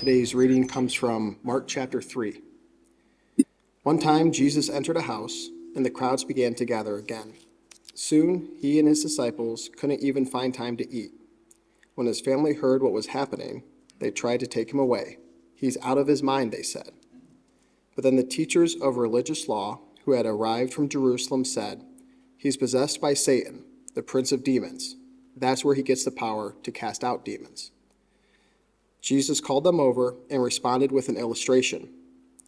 Today's reading comes from Mark chapter 3. One time Jesus entered a house, and the crowds began to gather again. Soon he and his disciples couldn't even find time to eat. When his family heard what was happening, they tried to take him away. "He's out of his mind," they said. But then the teachers of religious law who had arrived from Jerusalem said, "He's possessed by Satan, the prince of demons. That's where he gets the power to cast out demons." Jesus called them over and responded with an illustration.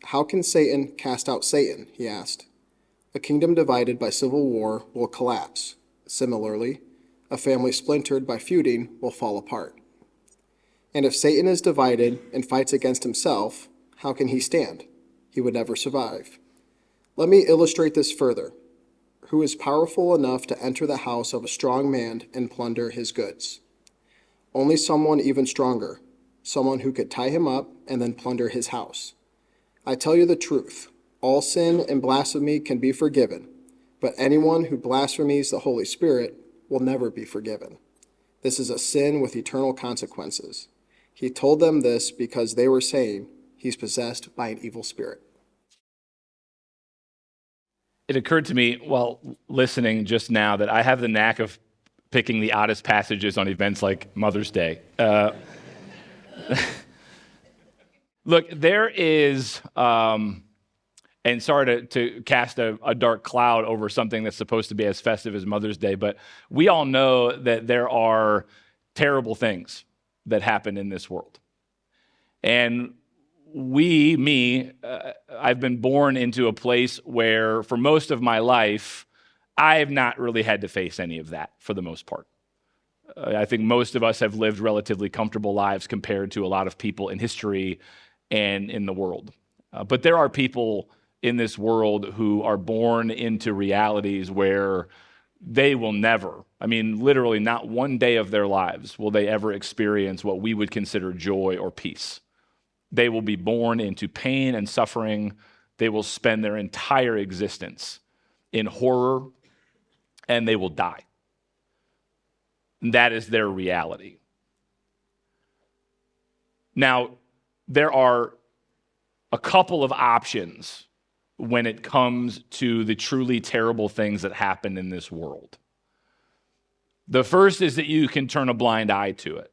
"How can Satan cast out Satan?" he asked. "A kingdom divided by civil war will collapse. Similarly, a family splintered by feuding will fall apart. And if Satan is divided and fights against himself, how can he stand? He would never survive. Let me illustrate this further. Who is powerful enough to enter the house of a strong man and plunder his goods? Only someone even stronger, someone who could tie him up and then plunder his house. I tell you the truth, all sin and blasphemy can be forgiven, but anyone who blasphemes the Holy Spirit will never be forgiven. This is a sin with eternal consequences." He told them this because they were saying, "He's possessed by an evil spirit." It occurred to me while listening just now that I have the knack of picking the oddest passages on events like Mother's Day. Look, there is, and sorry to cast a dark cloud over something that's supposed to be as festive as Mother's Day, but we all know that there are terrible things that happen in this world. And I've been born into a place where for most of my life, I have not really had to face any of that for the most part. I think most of us have lived relatively comfortable lives compared to a lot of people in history and in the world. But there are people in this world who are born into realities where they will never, literally not one day of their lives will they ever experience what we would consider joy or peace. They will be born into pain and suffering. They will spend their entire existence in horror, and they will die. That is their reality. Now, there are a couple of options when it comes to the truly terrible things that happen in this world. The first is that you can turn a blind eye to it.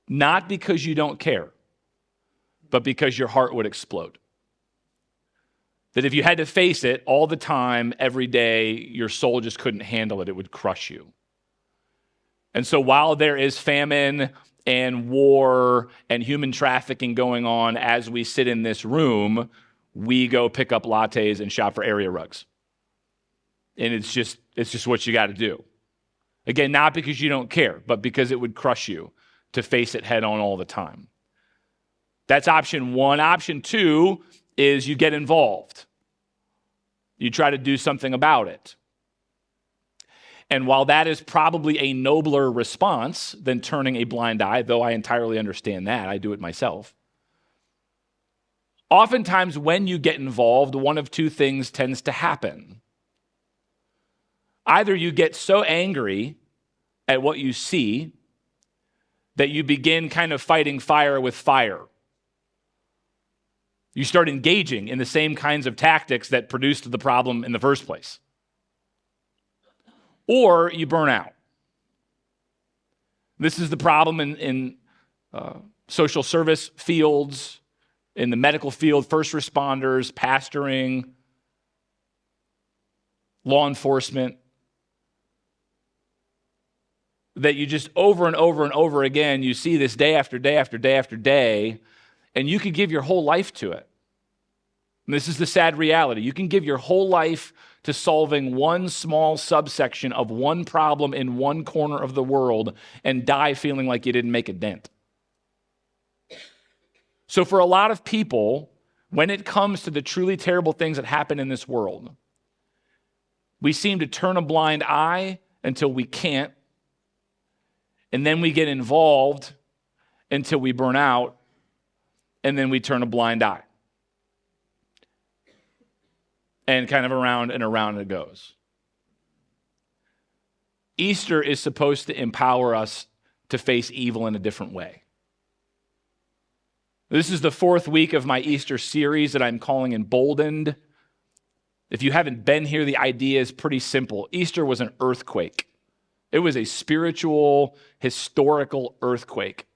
Not because you don't care, but because your heart would explode. That if you had to face it all the time, every day, your soul just couldn't handle it. It would crush you. And so while there is famine and war and human trafficking going on as we sit in this room, we go pick up lattes and shop for area rugs. And it's just what you got to do. Again, not because you don't care, but because it would crush you to face it head on all the time. That's option one. Option two is you get involved. You try to do something about it. And while that is probably a nobler response than turning a blind eye, though I entirely understand that, I do it myself. Oftentimes when you get involved, one of two things tends to happen. Either you get so angry at what you see that you begin kind of fighting fire with fire. You start engaging in the same kinds of tactics that produced the problem in the first place. Or you burn out. This is the problem in social service fields, in the medical field, first responders, pastoring, law enforcement, that you just over and over and over again, you see this day after day after day after day, and you could give your whole life to it. And this is the sad reality. You can give your whole life to solving one small subsection of one problem in one corner of the world and die feeling like you didn't make a dent. So for a lot of people, when it comes to the truly terrible things that happen in this world, we seem to turn a blind eye until we can't, and then we get involved until we burn out, and then we turn a blind eye. And kind of around and around it goes. Easter is supposed to empower us to face evil in a different way. This is the fourth week of my Easter series that I'm calling Emboldened. If you haven't been here, the idea is pretty simple. Easter was an earthquake. It was a spiritual, historical earthquake.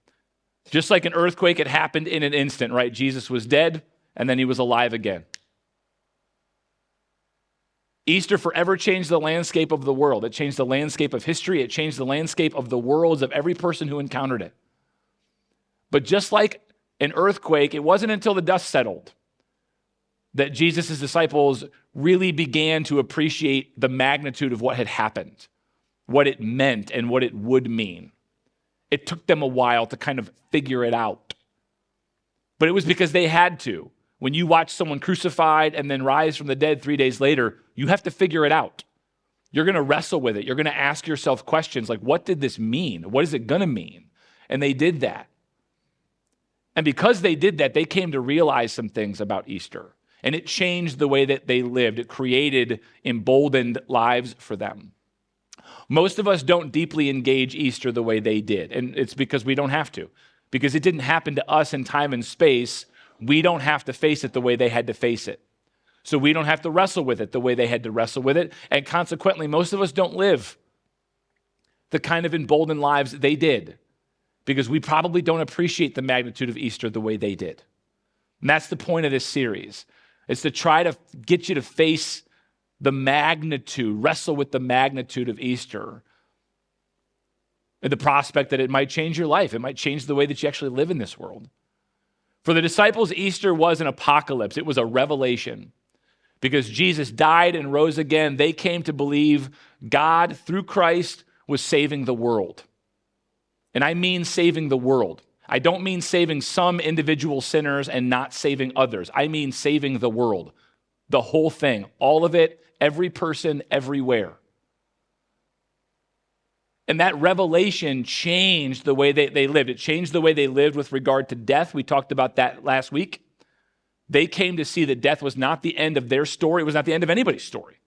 Just like an earthquake, it happened in an instant, right? Jesus was dead, and then he was alive again. Easter forever changed the landscape of the world. It changed the landscape of history. It changed the landscape of the worlds of every person who encountered it. But just like an earthquake, it wasn't until the dust settled that Jesus' disciples really began to appreciate the magnitude of what had happened, what it meant, and what it would mean. It took them a while to kind of figure it out. But it was because they had to. When you watch someone crucified and then rise from the dead 3 days later, you have to figure it out. You're going to wrestle with it. You're going to ask yourself questions like, what did this mean? What is it going to mean? And they did that. And because they did that, they came to realize some things about Easter. And it changed the way that they lived. It created emboldened lives for them. Most of us don't deeply engage Easter the way they did. And it's because we don't have to. Because it didn't happen to us in time and space. We don't have to face it the way they had to face it. So we don't have to wrestle with it the way they had to wrestle with it. And consequently, most of us don't live the kind of emboldened lives they did, because we probably don't appreciate the magnitude of Easter the way they did. And that's the point of this series. It's to try to get you to face the magnitude, wrestle with the magnitude of Easter, and the prospect that it might change your life. It might change the way that you actually live in this world. For the disciples, Easter was an apocalypse. It was a revelation. Because Jesus died and rose again, they came to believe God, through Christ, was saving the world. And I mean saving the world. I don't mean saving some individual sinners and not saving others. I mean saving the world. The whole thing. All of it, every person, everywhere. And that revelation changed the way they lived. It changed the way they lived with regard to death. We talked about that last week. They came to see that death was not the end of their story. It was not the end of anybody's story.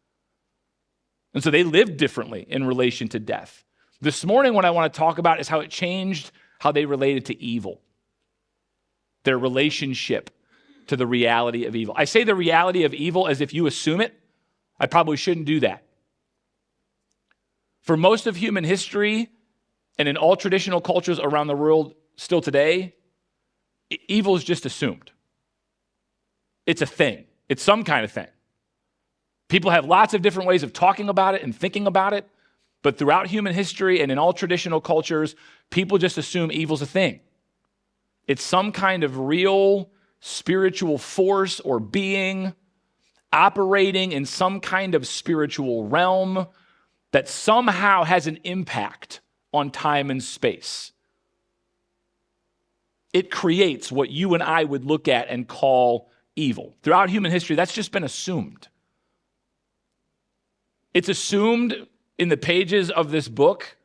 And so they lived differently in relation to death. This morning, what I want to talk about is how it changed how they related to evil, their relationship to the reality of evil. I say the reality of evil as if you assume it. I probably shouldn't do that. For most of human history, and in all traditional cultures around the world still today, evil is just assumed. It's a thing. It's some kind of thing. People have lots of different ways of talking about it and thinking about it, but throughout human history and in all traditional cultures, people just assume evil's a thing. It's some kind of real spiritual force or being operating in some kind of spiritual realm that somehow has an impact on time and space. It creates what you and I would look at and call evil. Throughout human history, that's just been assumed. It's assumed in the pages of this book.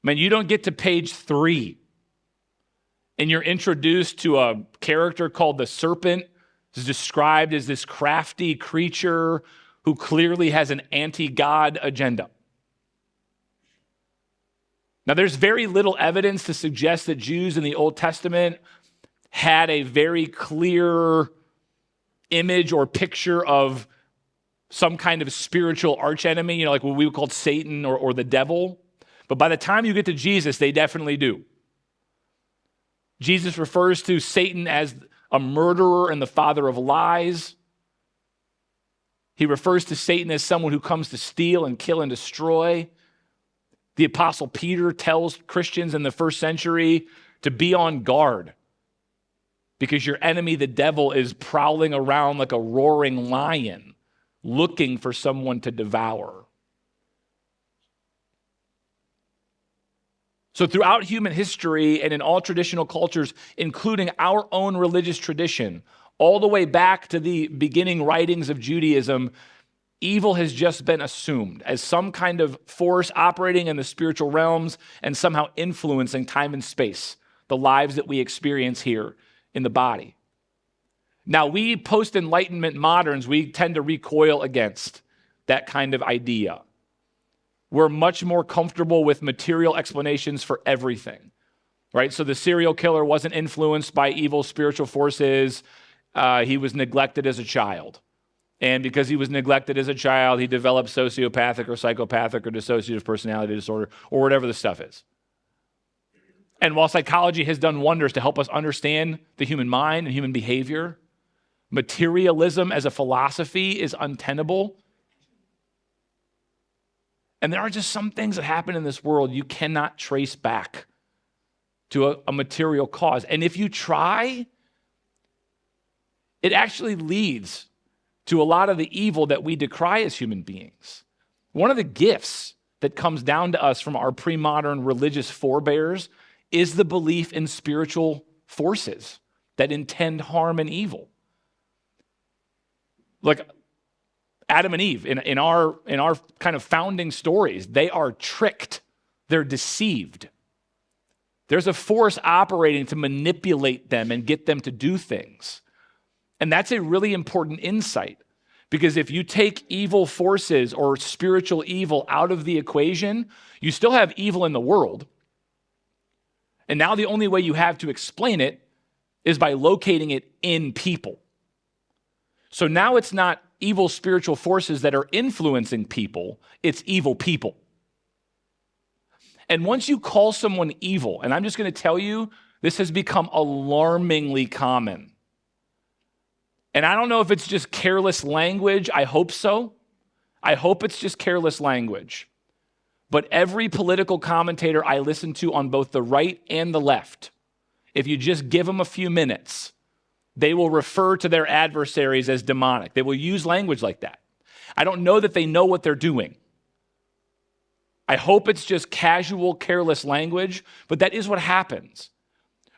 Man, you don't get to page 3 and you're introduced to a character called the serpent, who's described as this crafty creature who clearly has an anti-God agenda. Now, there's very little evidence to suggest that Jews in the Old Testament had a very clear image or picture of some kind of spiritual archenemy, like what we would call Satan or the devil. But by the time you get to Jesus, they definitely do. Jesus refers to Satan as a murderer and the father of lies. He refers to Satan as someone who comes to steal and kill and destroy. The Apostle Peter tells Christians in the first century to be on guard because your enemy, the devil, is prowling around like a roaring lion, looking for someone to devour. So throughout human history and in all traditional cultures, including our own religious tradition, all the way back to the beginning writings of Judaism, evil has just been assumed as some kind of force operating in the spiritual realms and somehow influencing time and space, the lives that we experience here in the body. Now, we post-Enlightenment moderns, we tend to recoil against that kind of idea. We're much more comfortable with material explanations for everything. right? So the serial killer wasn't influenced by evil spiritual forces. He was neglected as a child. And because he was neglected as a child, he developed sociopathic or psychopathic or dissociative personality disorder or whatever the stuff is. And while psychology has done wonders to help us understand the human mind and human behavior, materialism as a philosophy is untenable. And there are just some things that happen in this world you cannot trace back to a material cause. And if you try, it actually leads to a lot of the evil that we decry as human beings. One of the gifts that comes down to us from our pre-modern religious forebears is the belief in spiritual forces that intend harm and evil. Like Adam and Eve, in our kind of founding stories, they are tricked, they're deceived. There's a force operating to manipulate them and get them to do things. And that's a really important insight, because if you take evil forces or spiritual evil out of the equation, you still have evil in the world. And now the only way you have to explain it is by locating it in people. So now it's not evil spiritual forces that are influencing people, it's evil people. And once you call someone evil, and I'm just going to tell you, this has become alarmingly common. And I don't know if it's just careless language. I hope so. I hope it's just careless language. But every political commentator I listen to on both the right and the left, if you just give them a few minutes, they will refer to their adversaries as demonic. They will use language like that. I don't know that they know what they're doing. I hope it's just casual, careless language, but that is what happens.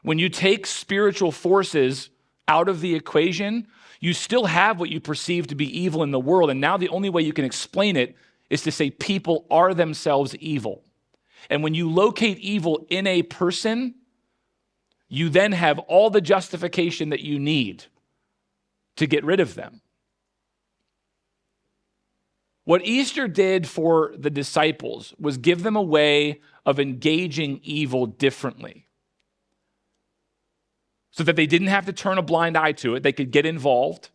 When you take spiritual forces out of the equation, you still have what you perceive to be evil in the world, and now the only way you can explain it is to say people are themselves evil. And when you locate evil in a person, you then have all the justification that you need to get rid of them. What Easter did for the disciples was give them a way of engaging evil differently, so that they didn't have to turn a blind eye to it. They could get involved.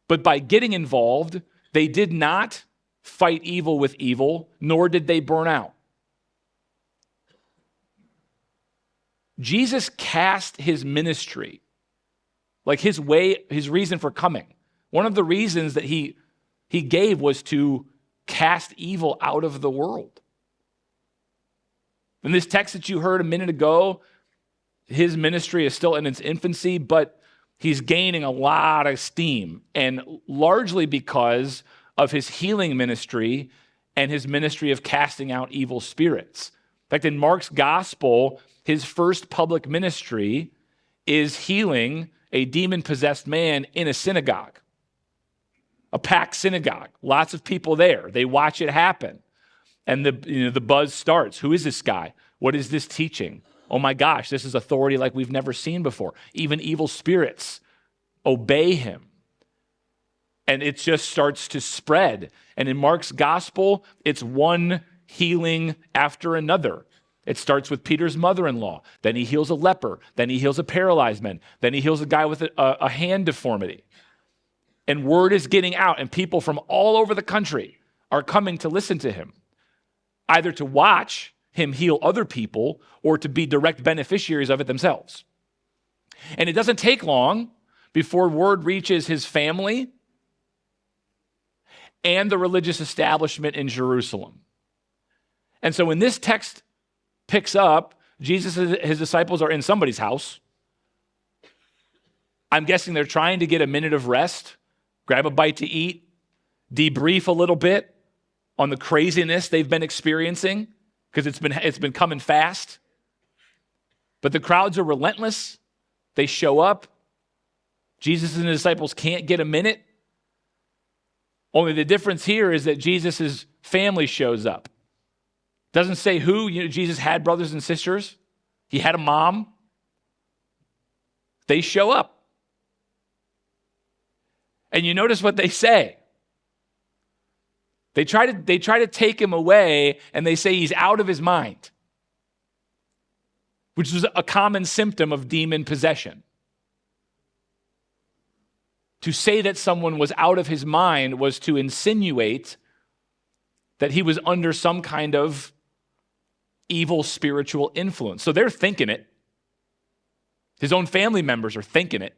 But by getting involved, they did not fight evil with evil, nor did they burn out. Jesus cast his ministry, like his reason for coming. One of the reasons that he gave was to cast evil out of the world. In this text that you heard a minute ago, his ministry is still in its infancy, but he's gaining a lot of steam, and largely because of his healing ministry and his ministry of casting out evil spirits. In fact, in Mark's gospel, his first public ministry is healing a demon-possessed man in a synagogue, a packed synagogue. Lots of people there. They watch it happen. And the buzz starts. Who is this guy? What is this teaching? Oh my gosh, this is authority like we've never seen before. Even evil spirits obey him. And it just starts to spread. And in Mark's gospel, it's one healing after another. It starts with Peter's mother-in-law. Then he heals a leper. Then he heals a paralyzed man. Then he heals a guy with a hand deformity. And word is getting out, and people from all over the country are coming to listen to him, either to watch him heal other people or to be direct beneficiaries of it themselves. And it doesn't take long before word reaches his family and the religious establishment in Jerusalem. And so when this text picks up, Jesus and his disciples are in somebody's house. I'm guessing they're trying to get a minute of rest, grab a bite to eat, debrief a little bit on the craziness they've been experiencing, because it's been coming fast. But the crowds are relentless. They show up. Jesus and the disciples can't get a minute. Only the difference here is that Jesus' family shows up. Doesn't say who. Jesus had brothers and sisters. He had a mom. They show up. And you notice what they say. They try to take him away, and they say he's out of his mind. which is a common symptom of demon possession. To say that someone was out of his mind was to insinuate that he was under some kind of evil spiritual influence. So they're thinking it. His own family members are thinking it.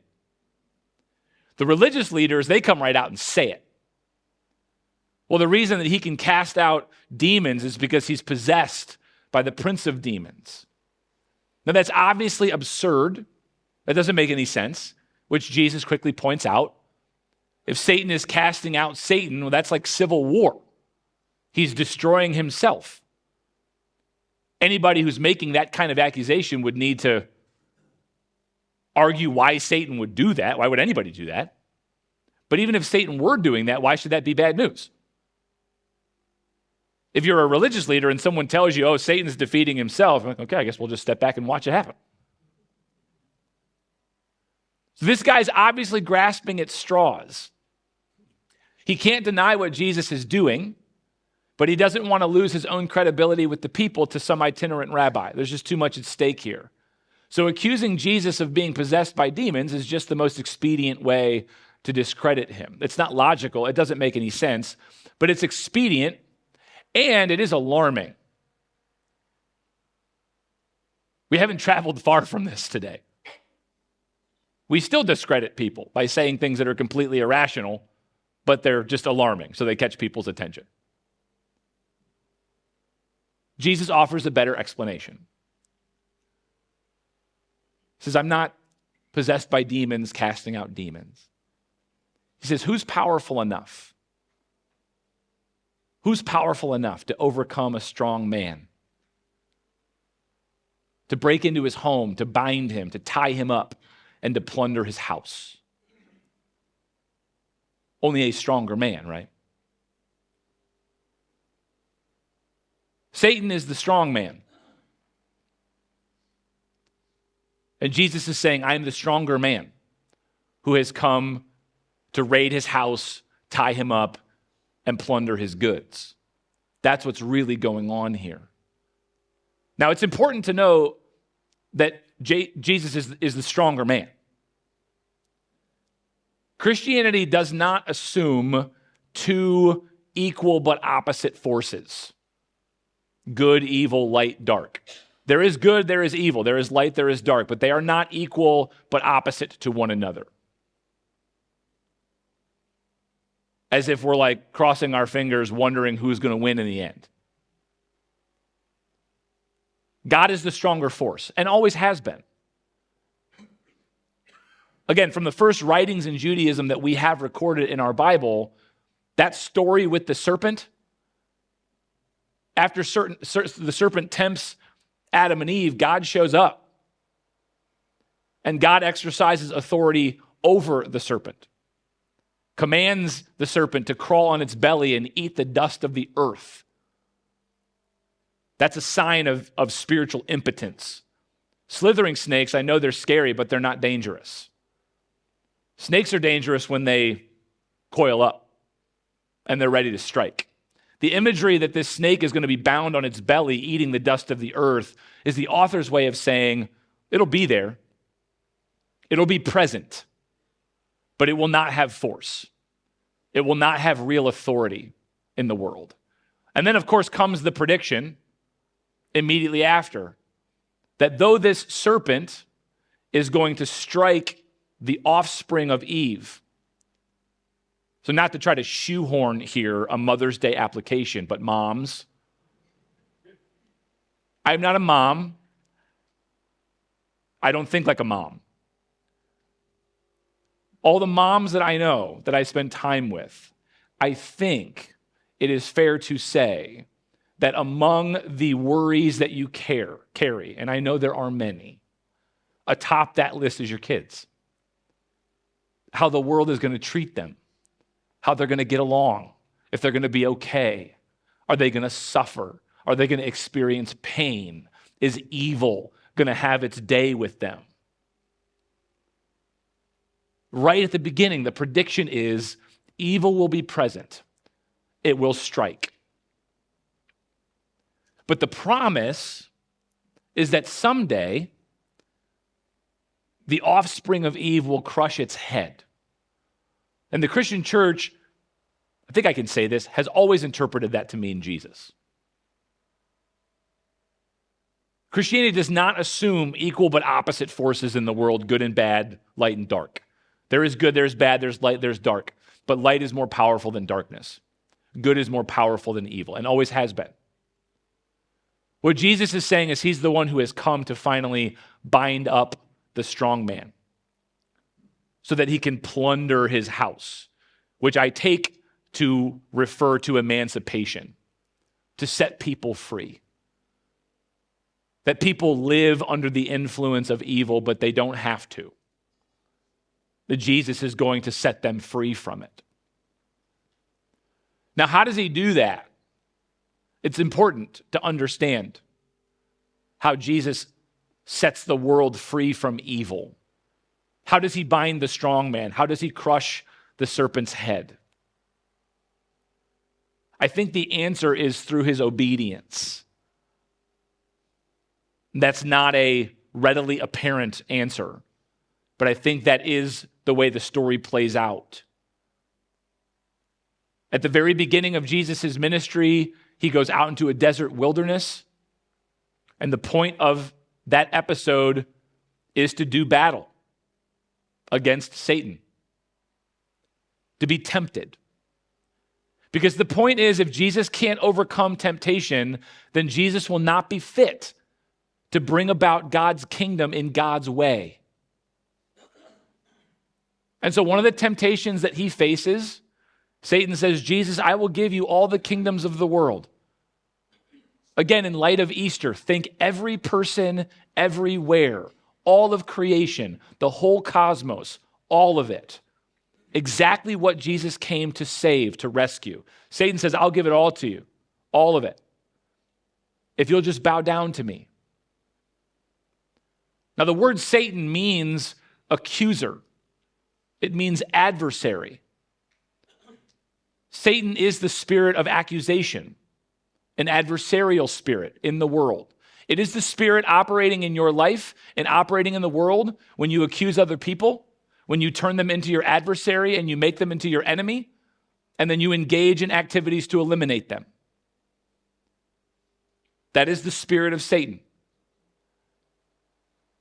The religious leaders, they come right out and say it. Well, the reason that he can cast out demons is because he's possessed by the prince of demons. Now, that's obviously absurd. That doesn't make any sense, which Jesus quickly points out. If Satan is casting out Satan, well, that's like civil war. He's destroying himself. Anybody who's making that kind of accusation would need to argue why Satan would do that. Why would anybody do that? But even if Satan were doing that, why should that be bad news? If you're a religious leader and someone tells you, oh, Satan's defeating himself, I'm like, okay, I guess we'll just step back and watch it happen. So this guy's obviously grasping at straws. He can't deny what Jesus is doing, but he doesn't want to lose his own credibility with the people to some itinerant rabbi. There's just too much at stake here. So accusing Jesus of being possessed by demons is just the most expedient way to discredit him. It's not logical. It doesn't make any sense, but it's expedient, and it is alarming. We haven't traveled far from this today. We still discredit people by saying things that are completely irrational, but they're just alarming, so they catch people's attention. Jesus offers a better explanation. He says, I'm not possessed by demons, casting out demons. He says, who's powerful enough? Who's powerful enough to overcome a strong man? To break into his home, to bind him, to tie him up, and to plunder his house? Only a stronger man, right? Satan is the strong man. And Jesus is saying, I am the stronger man who has come to raid his house, tie him up, and plunder his goods. That's what's really going on here. Now, it's important to know that Jesus is the stronger man. Christianity does not assume two equal but opposite forces. Good, evil, light, dark. There is good, there is evil. There is light, there is dark. But they are not equal but opposite to one another. As if we're like crossing our fingers, wondering who's going to win in the end. God is the stronger force, and always has been. Again, from the first writings in Judaism that we have recorded in our Bible, that story with the serpent, after the serpent tempts Adam and Eve, God shows up. And God exercises authority over the serpent. Commands the serpent to crawl on its belly and eat the dust of the earth. That's a sign of spiritual impotence. Slithering snakes, I know they're scary, but they're not dangerous. Snakes are dangerous when they coil up and they're ready to strike. The imagery that this snake is going to be bound on its belly, eating the dust of the earth, is the author's way of saying, it'll be there. It'll be present, but it will not have force. It will not have real authority in the world. And then, of course, comes the prediction immediately after that though this serpent is going to strike the offspring of Eve, so not to try to shoehorn here a Mother's Day application, but moms, I'm not a mom. I don't think like a mom. All the moms that I know, that I spend time with, I think it is fair to say that among the worries that you carry, and I know there are many, atop that list is your kids. How the world is going to treat them. How they're going to get along, if they're going to be okay. Are they going to suffer? Are they going to experience pain? Is evil going to have its day with them? Right at the beginning, the prediction is evil will be present. It will strike. But the promise is that someday the offspring of Eve will crush its head. And the Christian church, I think I can say this, has always interpreted that to mean Jesus. Christianity does not assume equal but opposite forces in the world, good and bad, light and dark. There is good, there's bad, there's light, there's dark. But light is more powerful than darkness. Good is more powerful than evil, and always has been. What Jesus is saying is he's the one who has come to finally bind up the strong man so that he can plunder his house, which I take to refer to emancipation, to set people free. That people live under the influence of evil, but they don't have to. That Jesus is going to set them free from it. Now, how does he do that? It's important to understand how Jesus sets the world free from evil. How does he bind the strong man? How does he crush the serpent's head? I think the answer is through his obedience. That's not a readily apparent answer, but I think that is the way the story plays out. At the very beginning of Jesus' ministry, he goes out into a desert wilderness, and the point of that episode is to do battle against Satan, to be tempted. Because the point is, if Jesus can't overcome temptation, then Jesus will not be fit to bring about God's kingdom in God's way. And so one of the temptations that he faces, Satan says, Jesus, I will give you all the kingdoms of the world. Again, in light of Easter, think every person, everywhere, all of creation, the whole cosmos, all of it. Exactly what Jesus came to save, to rescue. Satan says, I'll give it all to you, all of it, if you'll just bow down to me. Now, the word Satan means accuser. It means adversary. Satan is the spirit of accusation, an adversarial spirit in the world. It is the spirit operating in your life and operating in the world when you accuse other people, when you turn them into your adversary and you make them into your enemy, and then you engage in activities to eliminate them. That is the spirit of Satan.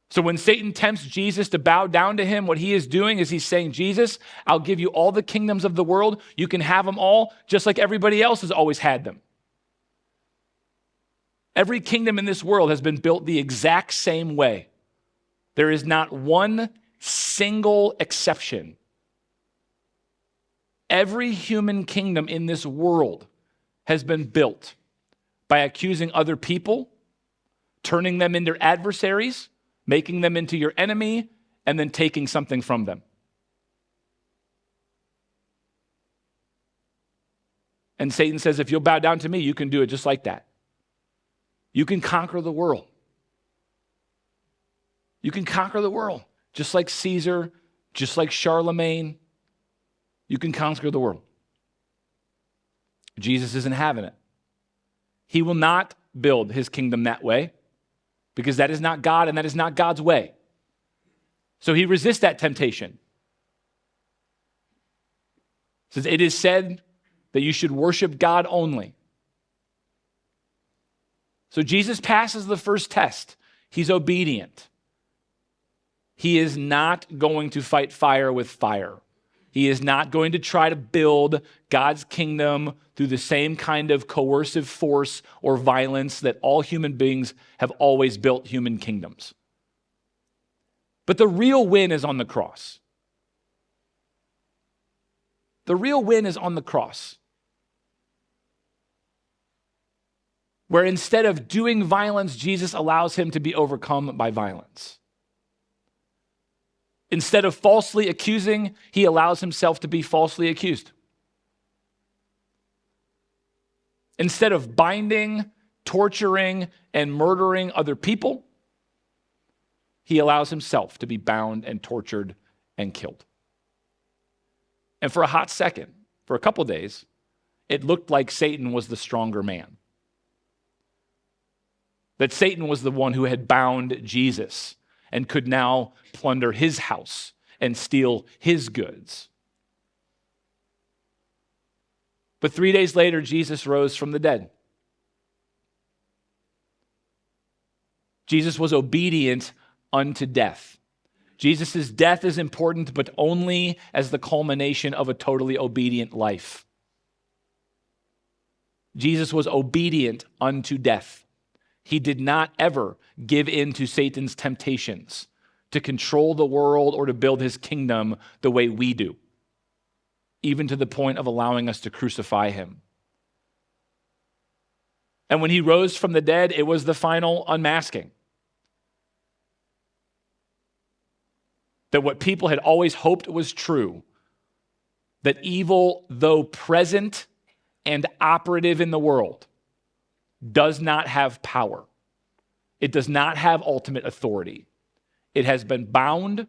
So when Satan tempts Jesus to bow down to him, what he is doing is he's saying, Jesus, I'll give you all the kingdoms of the world. You can have them all just like everybody else has always had them. Every kingdom in this world has been built the exact same way. There is not one single exception. Every human kingdom in this world has been built by accusing other people, turning them into adversaries, making them into your enemy, and then taking something from them. And Satan says, if you'll bow down to me, you can do it just like that. You can conquer the world. You can conquer the world, just like Caesar, just like Charlemagne. You can conquer the world. Jesus isn't having it. He will not build his kingdom that way, because that is not God and that is not God's way. So he resists that temptation. He says, it is said that you should worship God only. So Jesus passes the first test. He's obedient. He is not going to fight fire with fire. He is not going to try to build God's kingdom through the same kind of coercive force or violence that all human beings have always built human kingdoms. But the real win is on the cross. The real win is on the cross, where instead of doing violence, Jesus allows him to be overcome by violence. Instead of falsely accusing, he allows himself to be falsely accused. Instead of binding, torturing, and murdering other people, he allows himself to be bound and tortured and killed. And for a hot second, for a couple days, it looked like Satan was the stronger man. that Satan was the one who had bound Jesus and could now plunder his house and steal his goods. But 3 days later, Jesus rose from the dead. Jesus was obedient unto death. Jesus' death is important, but only as the culmination of a totally obedient life. Jesus was obedient unto death. He did not ever give in to Satan's temptations to control the world or to build his kingdom the way we do, even to the point of allowing us to crucify him. And when he rose from the dead, it was the final unmasking. That what people had always hoped was true, that evil, though present and operative in the world, does not have power. It does not have ultimate authority. It has been bound,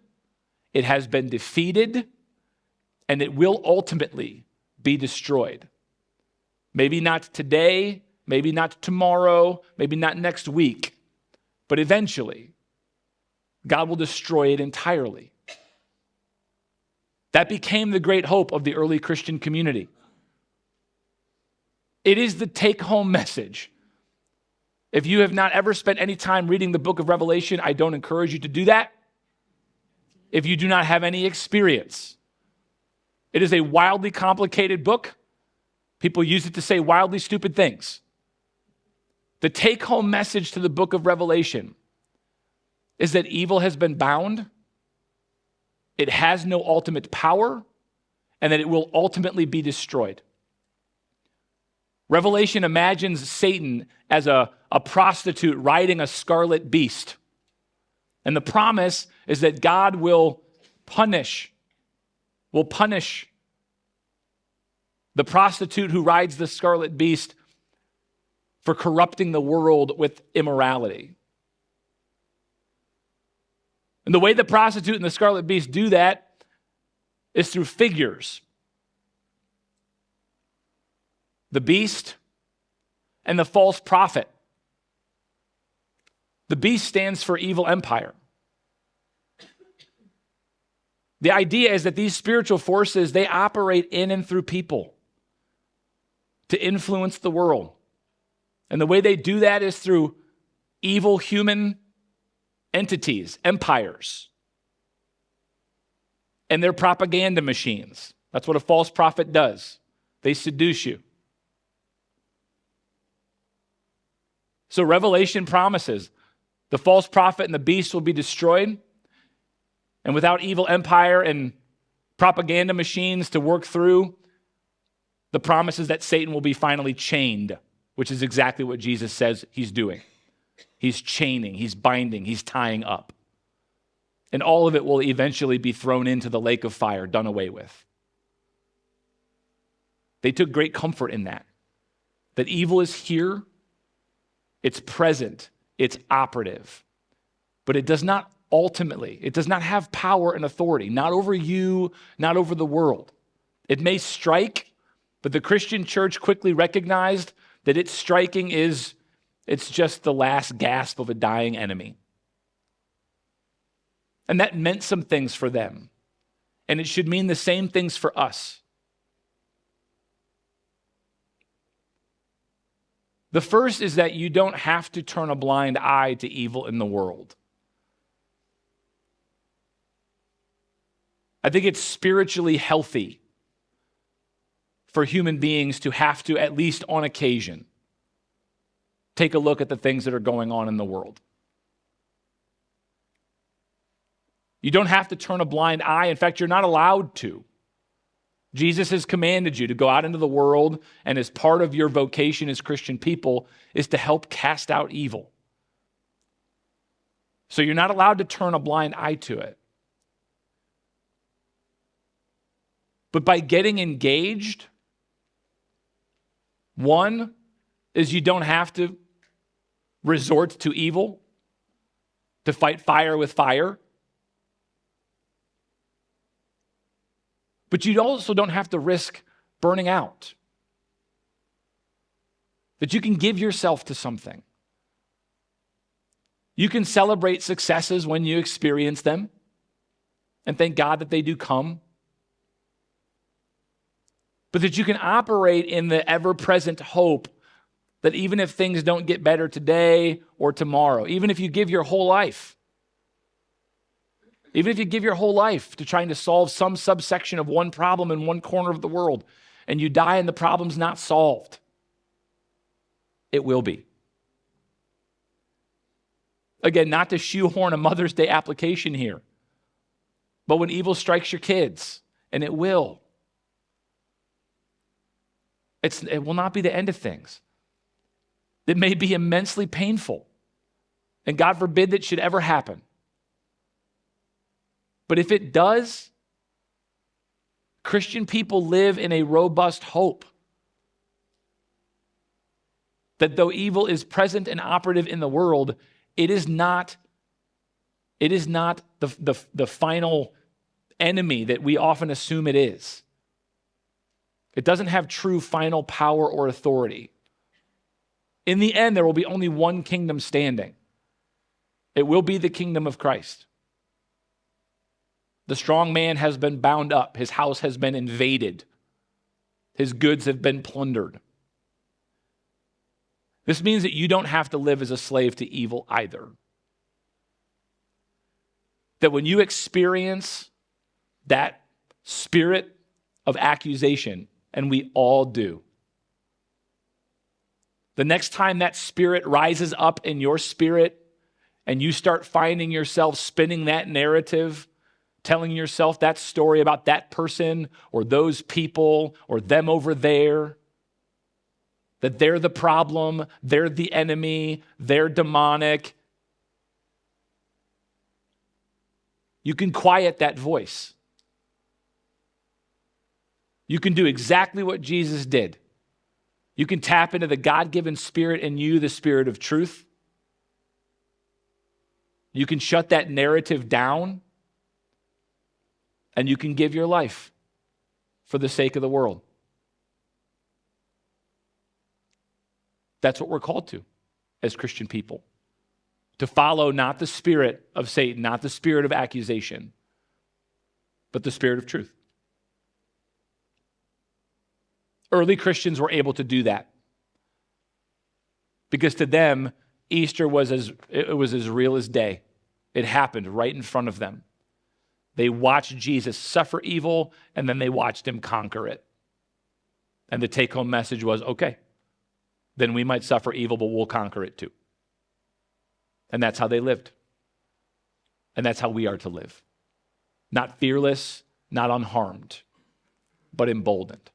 it has been defeated, and it will ultimately be destroyed. Maybe not today, maybe not tomorrow, maybe not next week, but eventually, God will destroy it entirely. That became the great hope of the early Christian community. It is the take-home message. If you have not ever spent any time reading the book of Revelation, I don't encourage you to do that. If you do not have any experience, it is a wildly complicated book. People use it to say wildly stupid things. The take-home message to the book of Revelation is that evil has been bound, it has no ultimate power, and that it will ultimately be destroyed. Revelation imagines Satan as a prostitute riding a scarlet beast. And the promise is that God will punish the prostitute who rides the scarlet beast for corrupting the world with immorality. And the way the prostitute and the scarlet beast do that is through figures. The beast and the false prophet. The beast stands for evil empire. The idea is that these spiritual forces, they operate in and through people to influence the world. And the way they do that is through evil human entities, empires, and their propaganda machines. That's what a false prophet does. They seduce you. So Revelation promises the false prophet and the beast will be destroyed. And without evil empire and propaganda machines to work through, the promise is that Satan will be finally chained, which is exactly what Jesus says he's doing. He's chaining, he's binding, he's tying up. And all of it will eventually be thrown into the lake of fire, done away with. They took great comfort in that evil is here, it's present, it's operative, but it does not have power and authority, not over you, not over the world. It may strike, but the Christian church quickly recognized that its striking it's just the last gasp of a dying enemy. And that meant some things for them. And it should mean the same things for us. The first is that you don't have to turn a blind eye to evil in the world. I think it's spiritually healthy for human beings to have to, at least on occasion, take a look at the things that are going on in the world. You don't have to turn a blind eye. In fact, you're not allowed to. Jesus has commanded you to go out into the world, and as part of your vocation as Christian people is to help cast out evil. So you're not allowed to turn a blind eye to it. But by getting engaged, one is you don't have to resort to evil to fight fire with fire. But you also don't have to risk burning out. That you can give yourself to something. You can celebrate successes when you experience them and thank God that they do come. But that you can operate in the ever-present hope that even if things don't get better today or tomorrow, even if you give your whole life, to trying to solve some subsection of one problem in one corner of the world, and you die and the problem's not solved, it will be. Again, not to shoehorn a Mother's Day application here, but when evil strikes your kids, and it will, it will not be the end of things. It may be immensely painful, and God forbid that should ever happen. But if it does, Christian people live in a robust hope that though evil is present and operative in the world, it is not the final enemy that we often assume it is. It doesn't have true final power or authority. In the end, there will be only one kingdom standing. It will be the kingdom of Christ. The strong man has been bound up. His house has been invaded. His goods have been plundered. This means that you don't have to live as a slave to evil either. That when you experience that spirit of accusation, and we all do, the next time that spirit rises up in your spirit and you start finding yourself spinning that narrative, telling yourself that story about that person or those people or them over there, that they're the problem, they're the enemy, they're demonic, you can quiet that voice. You can do exactly what Jesus did. You can tap into the God-given spirit in you, the spirit of truth. You can shut that narrative down, and you can give your life for the sake of the world. That's what we're called to as Christian people. To follow not the spirit of Satan, not the spirit of accusation, but the spirit of truth. Early Christians were able to do that because to them, Easter was as real as day. It happened right in front of them. They watched Jesus suffer evil, and then they watched him conquer it. And the take-home message was, okay, then we might suffer evil, but we'll conquer it too. And that's how they lived. And that's how we are to live. Not fearless, not unharmed, but emboldened.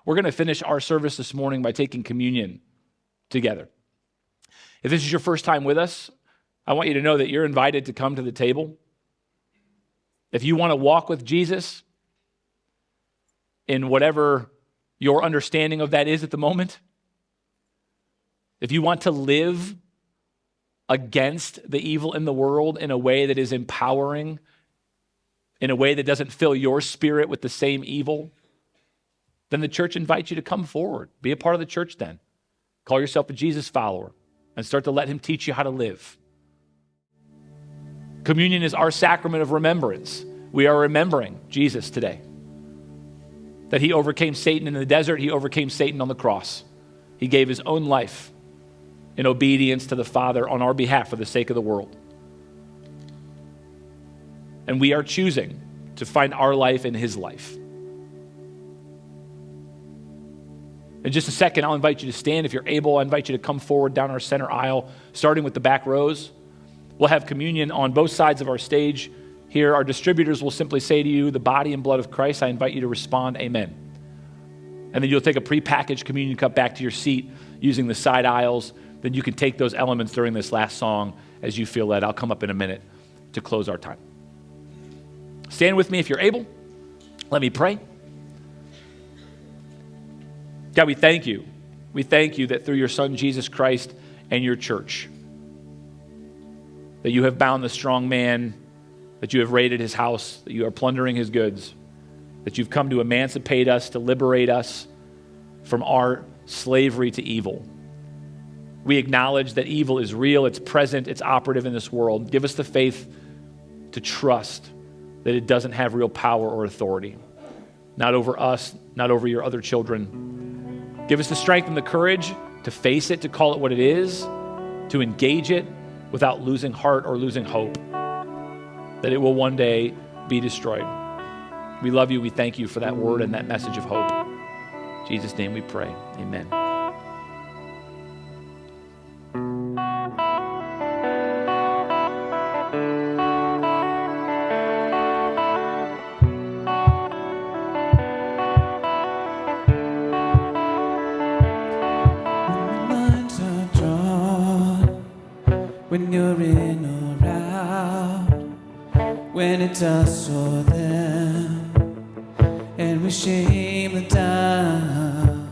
We're going to finish our service this morning by taking communion together. If this is your first time with us, I want you to know that you're invited to come to the table. If you want to walk with Jesus in whatever your understanding of that is at the moment, if you want to live against the evil in the world in a way that is empowering, in a way that doesn't fill your spirit with the same evil, then the church invites you to come forward. Be a part of the church then. Call yourself a Jesus follower and start to let him teach you how to live. Communion is our sacrament of remembrance. We are remembering Jesus today. That he overcame Satan in the desert, he overcame Satan on the cross. He gave his own life in obedience to the Father on our behalf for the sake of the world. And we are choosing to find our life in his life. In just a second, I'll invite you to stand. If you're able, I invite you to come forward down our center aisle, starting with the back rows. We'll have communion on both sides of our stage here. Our distributors will simply say to you, the body and blood of Christ. I invite you to respond, amen. And then you'll take a prepackaged communion cup back to your seat using the side aisles. Then you can take those elements during this last song as you feel led. I'll come up in a minute to close our time. Stand with me if you're able. Let me pray. God, we thank you. We thank you that through your Son, Jesus Christ, and your church, that you have bound the strong man, that you have raided his house, that you are plundering his goods, that you've come to emancipate us, to liberate us from our slavery to evil. We acknowledge that evil is real, it's present, it's operative in this world. Give us the faith to trust that it doesn't have real power or authority. Not over us, not over your other children. Give us the strength and the courage to face it, to call it what it is, to engage it without losing heart or losing hope, that it will one day be destroyed. We love you. We thank you for that word and that message of hope. In Jesus' name we pray. Amen. When you're in or out, when it's us or them, and we shame the doubt,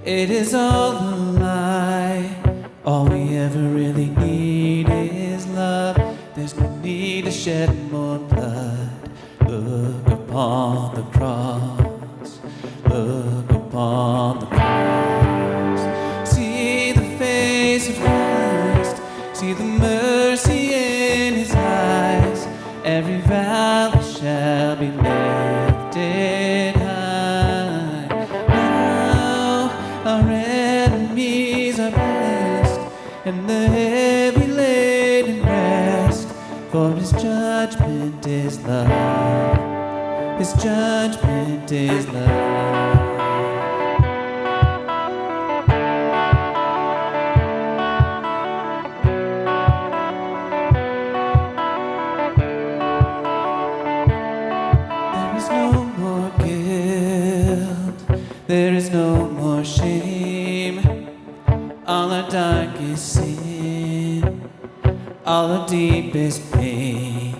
it is all a lie. All we ever really need is love. There's no need to shed more blood. Look upon the cross. Look upon the cross. See the face of Christ. See the mercy in his eyes. Every valley shall be lifted high. Now our enemies are blessed, and the heavy laden rest. For his judgment is love. His judgment is love. There is no more shame. All our darkest sin, all our deepest pain.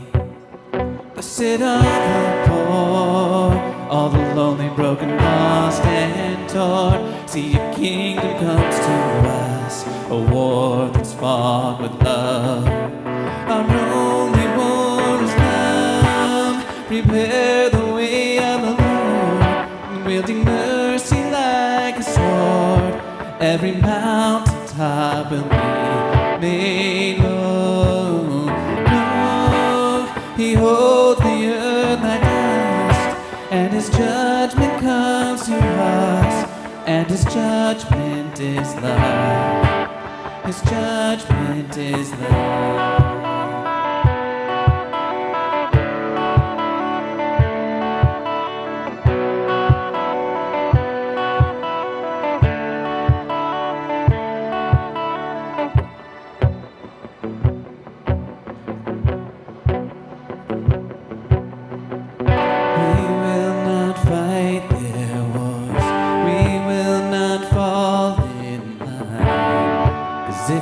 Blessed are the poor, all the lonely, broken, lost, and torn. See, your kingdom comes to us, a war that's fought with love. Our only war is love. Prepare the way of the Lord, wielding mercy like a sword. Every mountaintop will be made low. No, he holds the earth like dust, and his judgment comes to us, and his judgment is love. His judgment is love.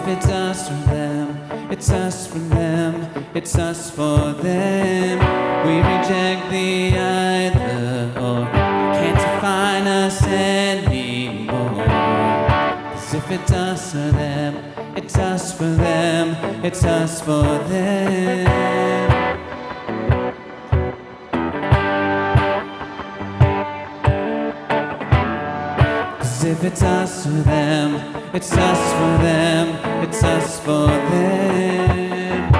It's us for them, it's us for them, it's us for them. We reject the either or, you can't define us anymore. 'Cause if it's us or them, it's us for them, it's us for them. If it's us or them, it's us for them, it's us for them.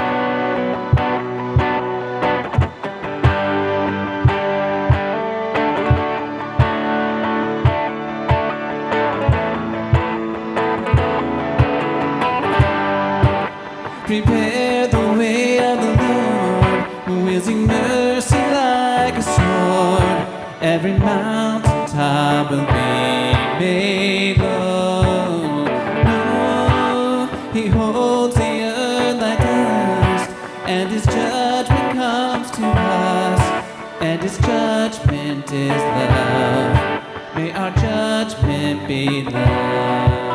Prepare the way of the Lord, wielding mercy like a sword. Every mountaintop will be made low. No, he holds the earth like dust, and his judgment comes to us, and his judgment is love. May our judgment be love.